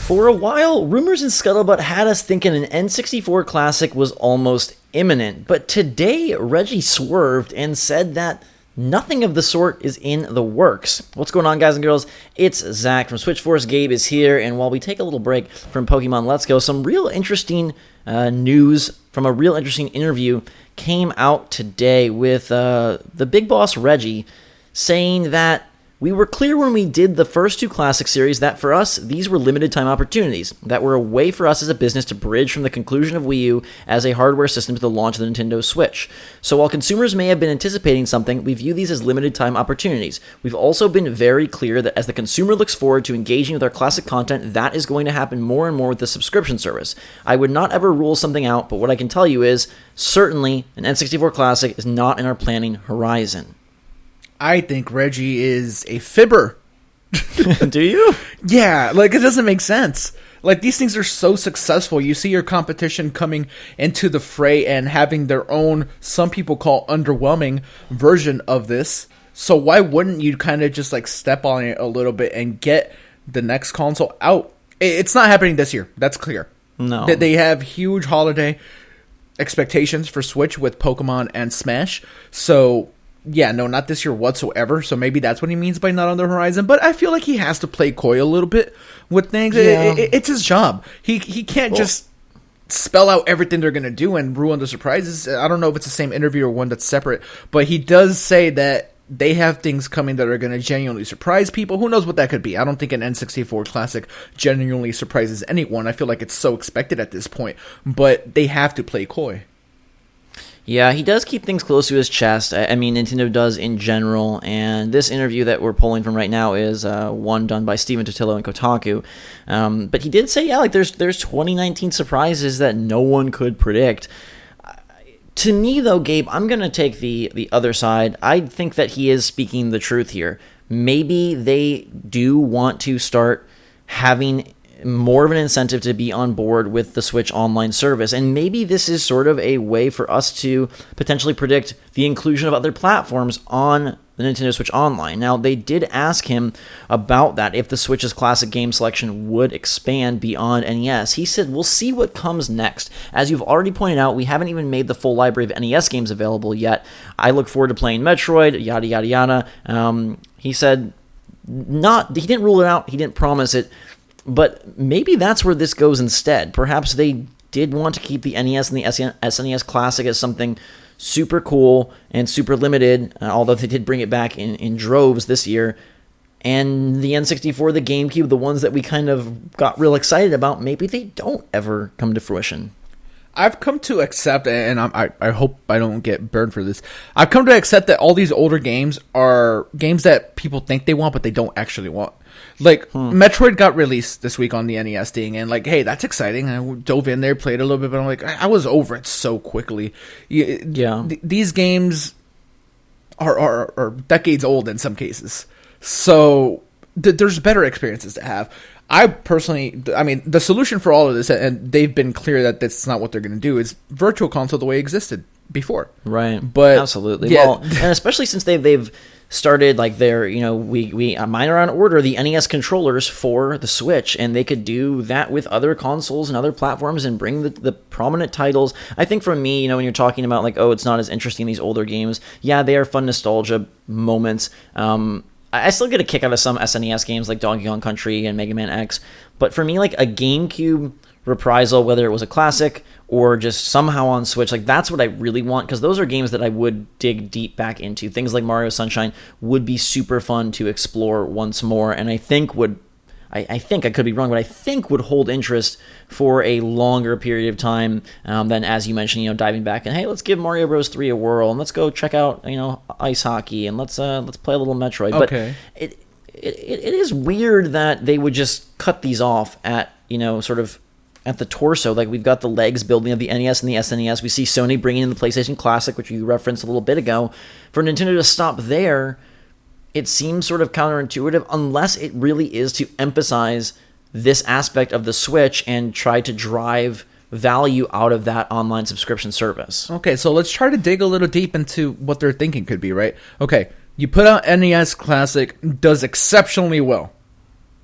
For a while, rumors and scuttlebutt had us thinking an N64 Classic was almost imminent, but today Reggie swerved and said that nothing of the sort is in the works. What's going on, guys and girls? It's Zach from SwitchForce. Gabe is here, and while we take a little break from Pokemon Let's Go, some real interesting news from a real interesting interview came out today with the big boss Reggie saying that we were clear when we did the first two Classic series that for us, these were limited time opportunities, that were a way for us as a business to bridge from the conclusion of Wii U as a hardware system to the launch of the Nintendo Switch. So while consumers may have been anticipating something, we view these as limited time opportunities. We've also been very clear that as the consumer looks forward to engaging with our Classic content, that is going to happen more and more with the subscription service. I would not ever rule something out, but what I can tell you is, certainly, an N64 Classic is not in our planning horizon. I think Reggie is a fibber. Do you? Yeah, like it doesn't make sense. Like these things are so successful. You see your competition coming into the fray and having their own, some people call underwhelming version of this. So why wouldn't you kind of just like step on it a little bit and get the next console out? It's not happening this year. That's clear. No. They have huge holiday expectations for Switch with Pokemon and Smash. So yeah, no, not this year whatsoever. So maybe that's what he means by not on the horizon. But I feel like he has to play coy a little bit with things. Yeah. It's his job. He can't just spell out everything they're going to do and ruin the surprises. I don't know if it's the same interview or one that's separate. But he does say that they have things coming that are going to genuinely surprise people. Who knows what that could be? I don't think an N64 Classic genuinely surprises anyone. I feel like it's so expected at this point. But they have to play coy. Yeah, he does keep things close to his chest. I mean, Nintendo does in general, and this interview that we're pulling from right now is one done by Steven Totillo and Kotaku. But he did say, yeah, like there's 2019 surprises that no one could predict. To me, though, Gabe, I'm going to take the other side. I think that he is speaking the truth here. Maybe they do want to start having more of an incentive to be on board with the Switch Online service. And maybe this is sort of a way for us to potentially predict the inclusion of other platforms on the Nintendo Switch Online. Now, they did ask him about that, if the Switch's classic game selection would expand beyond NES. He said, we'll see what comes next. As you've already pointed out, we haven't even made the full library of NES games available yet. I look forward to playing Metroid, yada, yada, yada. He said, he didn't rule it out, he didn't promise it, but maybe that's where this goes instead. Perhaps they did want to keep the NES and the SNES Classic as something super cool and super limited, although they did bring it back in droves this year. And the N64, the GameCube, the ones that we kind of got real excited about, maybe they don't ever come to fruition. I've come to accept, and I hope I don't get burned for this, I've come to accept that all these older games are games that people think they want, but they don't actually want. Like, Metroid got released this week on the NES thing, and like, hey, that's exciting. I dove in there, played a little bit, but I'm like, I was over it so quickly. Yeah. These games are decades old in some cases. So there's better experiences to have. I personally, I mean, the solution for all of this, and they've been clear that that's not what they're going to do, is Virtual Console the way it existed before. Right. But absolutely. Yeah. Well, and especially since they've started like their, mine are on order, the NES controllers for the Switch, and they could do that with other consoles and other platforms and bring the prominent titles. I think for me, when you're talking about like, oh, it's not as interesting, these older games, yeah, they are fun nostalgia moments. I still get a kick out of some SNES games like Donkey Kong Country and Mega Man X, but for me, like a GameCube reprisal, whether it was a classic or just somehow on Switch, like that's what I really want, because those are games that I would dig deep back into. Things like Mario Sunshine would be super fun to explore once more, and I think I could be wrong, but I think would hold interest for a longer period of time than, as you mentioned, diving back and, hey, let's give Mario Bros. 3 a whirl, and let's go check out, ice hockey, and let's play a little Metroid. Okay. But it is weird that they would just cut these off at, sort of at the torso. Like, we've got the legs building of the NES and the SNES. We see Sony bringing in the PlayStation Classic, which you referenced a little bit ago. For Nintendo to stop there, it seems sort of counterintuitive, unless it really is to emphasize this aspect of the Switch and try to drive value out of that online subscription service. Okay, so let's try to dig a little deep into what their thinking could be, right? Okay, you put out NES Classic, does exceptionally well.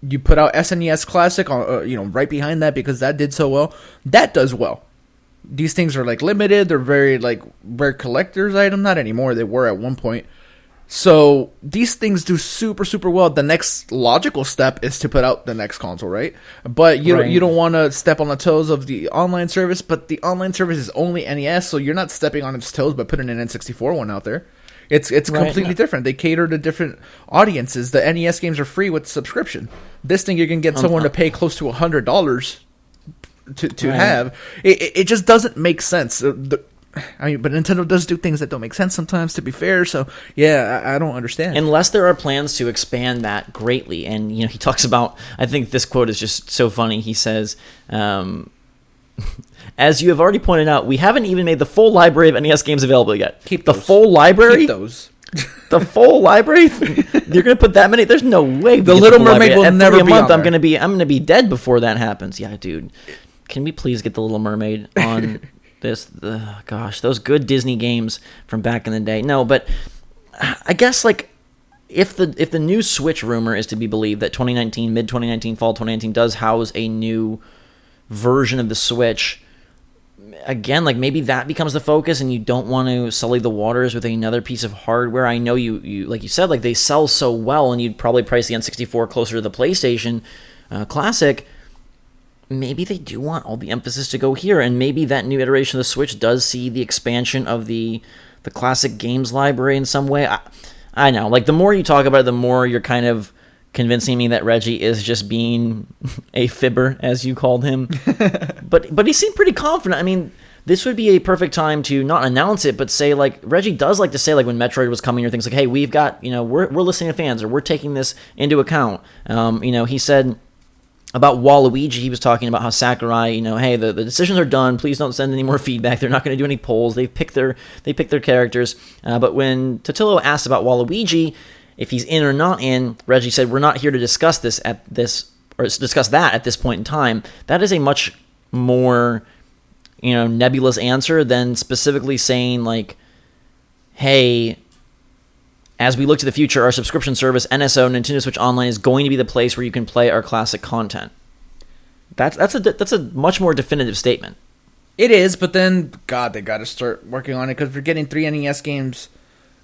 You put out SNES Classic on, right behind that because that did so well. That does well. These things are like limited. They're very like rare collector's item. Not anymore. They were at one point. So these things do super, super well. The next logical step is to put out the next console, right? But you don't want to step on the toes of the online service. But the online service is only NES, so you're not stepping on its toes by putting an N64 one out there. It's completely different. They cater to different audiences. The NES games are free with subscription. This thing you can get someone to pay close to $100 to have. It just doesn't make sense. But Nintendo does do things that don't make sense sometimes, to be fair. So, yeah, I don't understand. Unless there are plans to expand that greatly. And, he talks about, I think this quote is just so funny. He says, as you have already pointed out, we haven't even made the full library of NES games available yet. Keep the those. full library? Keep those. The full library? You're going to put that many? There's no way. The Little Mermaid will never be on there. I'm going to be dead before that happens. Yeah, dude. Can we please get the Little Mermaid on this? Gosh, those good Disney games from back in the day. No, but I guess like if the new Switch rumor is to be believed, that 2019, mid 2019, fall 2019 does house a new version of the Switch. Again, like maybe that becomes the focus, and you don't want to sully the waters with another piece of hardware. I know you like you said, like they sell so well, and you'd probably price the N64 closer to the PlayStation Classic. Maybe they do want all the emphasis to go here, and maybe that new iteration of the Switch does see the expansion of the classic games library in some way. I know, like the more you talk about it, the more you're kind of convincing me that Reggie is just being a fibber, as you called him. but he seemed pretty confident. I mean, this would be a perfect time to not announce it, but say, like, Reggie does like to say, like, when Metroid was coming or things like, hey, we've got, we're listening to fans, or we're taking this into account. He said about Waluigi, he was talking about how Sakurai, hey, the decisions are done. Please don't send any more feedback. They're not going to do any polls. They pick their characters. But when Totillo asked about Waluigi, if he's in or not in, Reggie said, we're not here to discuss discuss that at this point in time. That is a much more, nebulous answer than specifically saying, like, hey, as we look to the future, our subscription service, NSO, Nintendo Switch Online, is going to be the place where you can play our classic content. That's a much more definitive statement. It is, but then, God, they got to start working on it, because we're getting 3 NES games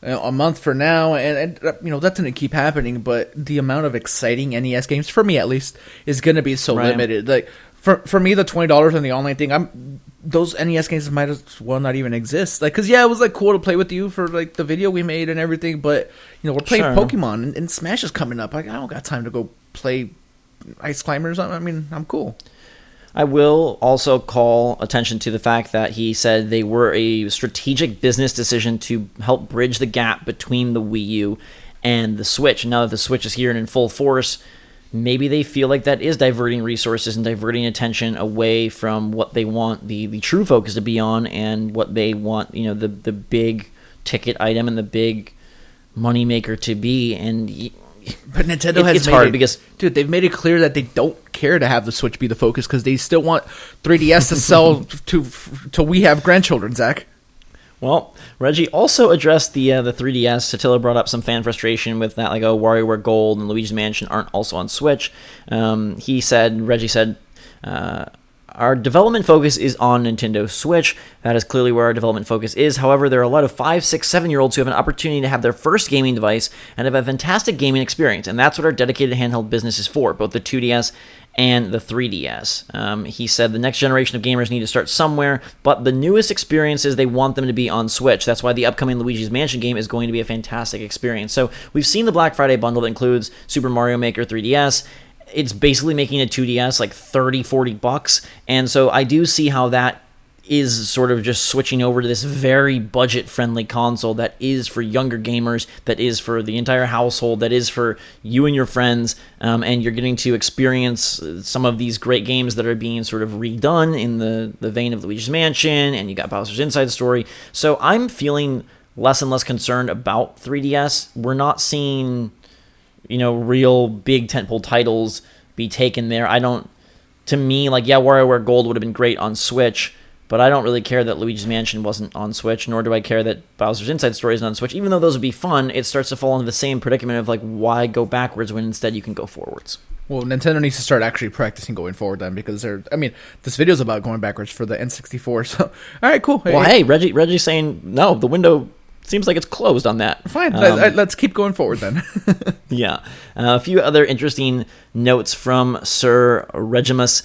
a month for now, and that's going to keep happening, but the amount of exciting NES games, for me at least, is going to be so limited. Like, for me, the $20 on the online thing, those NES games might as well not even exist. Like, because, it was, like, cool to play with you for, like, the video we made and everything, but, we're playing Pokemon, and Smash is coming up. Like, I don't got time to go play Ice Climbers. I mean, I'm cool. I will also call attention to the fact that he said they were a strategic business decision to help bridge the gap between the Wii U and the Switch. Now that the Switch is here and in full force, maybe they feel like that is diverting resources and diverting attention away from what they want the true focus to be on, and what they want, the big ticket item and the big moneymaker to be. And but Nintendo has it's hard because, dude, they've made it clear that they don't care to have the Switch be the focus, because they still want 3DS to sell till we have grandchildren, Zach. Well, Reggie also addressed the 3DS. Totillo brought up some fan frustration with that, like, WarioWare Gold and Luigi's Mansion aren't also on Switch. Reggie said, our development focus is on Nintendo Switch. That is clearly where our development focus is. However, there are a lot of 5, 6, 7-year-olds who have an opportunity to have their first gaming device and have a fantastic gaming experience, and that's what our dedicated handheld business is for, both the 2DS and the 3DS. He said the next generation of gamers need to start somewhere, but the newest experiences, they want them to be on Switch. That's why the upcoming Luigi's Mansion game is going to be a fantastic experience. So we've seen the Black Friday bundle that includes Super Mario Maker 3DS. It's basically making a 2DS like $30-$40, and so I do see how that is sort of just switching over to this very budget-friendly console that is for younger gamers, that is for the entire household, that is for you and your friends, and you're getting to experience some of these great games that are being sort of redone in the vein of Luigi's Mansion, and you got Bowser's Inside Story. So I'm feeling less and less concerned about 3DS. We're not seeing, real big tentpole titles be taken there. To me, like, WarioWare Gold would have been great on Switch, but I don't really care that Luigi's Mansion wasn't on Switch, nor do I care that Bowser's Inside Story isn't on Switch. Even though those would be fun, it starts to fall into the same predicament of, like, why go backwards when instead you can go forwards. Well, Nintendo needs to start actually practicing going forward then, because this video's about going backwards for the N64. So, all right, cool. Well, hey, Reggie's saying no. The window seems like it's closed on that. Fine. Let's keep going forward then. Yeah. A few other interesting notes from Sir Regimus.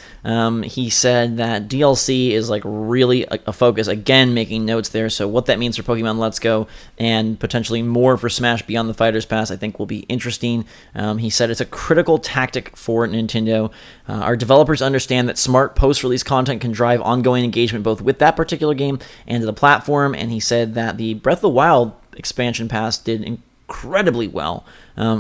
He said that DLC is like really a focus. Again, making notes there. So what that means for Pokemon Let's Go and potentially more for Smash Beyond the Fighters Pass, I think will be interesting. He said it's a critical tactic for Nintendo. Our developers understand that smart post-release content can drive ongoing engagement both with that particular game and the platform. And he said that the Breath of the Wild expansion pass did incredibly well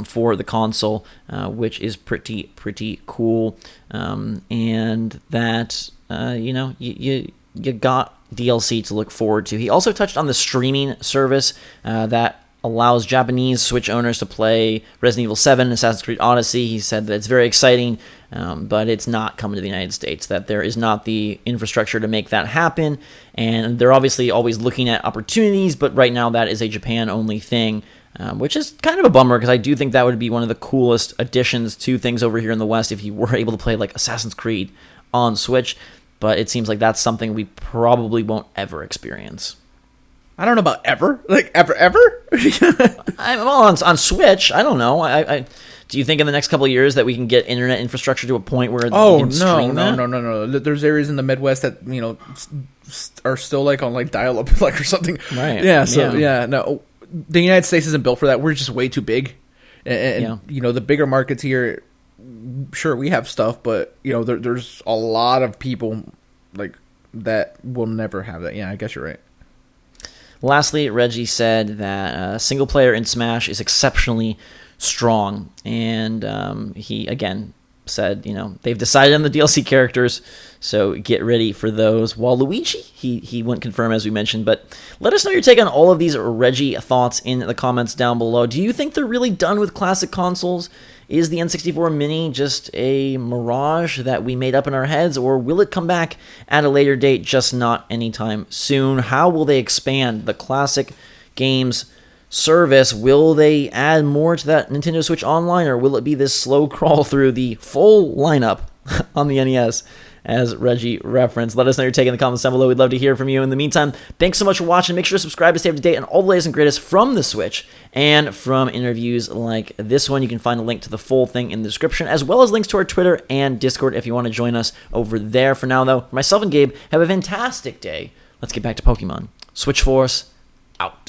for the console, which is pretty cool, and that you got DLC to look forward to. He also touched on the streaming service that allows Japanese Switch owners to play Resident Evil 7 Assassin's Creed Odyssey. He said that it's very exciting, but it's not coming to the United States, that there is not the infrastructure to make that happen, and they're obviously always looking at opportunities, but right now that is a Japan-only thing, which is kind of a bummer, because I do think that would be one of the coolest additions to things over here in the West if you were able to play like Assassin's Creed on Switch, but it seems like that's something we probably won't ever experience. I don't know about ever. Like, ever? On Switch, I don't know. I do you think in the next couple of years that we can get internet infrastructure to a point where we can stream that? No. There's areas in the Midwest that, are still, like, on, like, dial-up, like, or something. Right. Yeah, no. The United States isn't built for that. We're just way too big. And the bigger markets here, sure, we have stuff, but, there's a lot of people, like, that will never have that. Yeah, I guess you're right. Lastly, Reggie said that single player in Smash is exceptionally strong, and he again said, they've decided on the DLC characters, so get ready for those. Waluigi, he wouldn't confirm, as we mentioned, but let us know your take on all of these Reggie thoughts in the comments down below. Do you think they're really done with classic consoles? Is the N64 Mini just a mirage that we made up in our heads, or will it come back at a later date, just not anytime soon? How will they expand the classic games service? Will they add more to that Nintendo Switch Online, or will it be this slow crawl through the full lineup on the NES, as Reggie referenced? Let us know your take in the comments down below. We'd love to hear from you. In the meantime, thanks so much for watching. Make sure to subscribe to stay up to date on all the latest and greatest from the Switch and from interviews like this one. You can find a link to the full thing in the description, as well as links to our Twitter and Discord if you want to join us over there. For now, though, myself and Gabe, have a fantastic day. Let's get back to Pokemon. SwitchForce, out.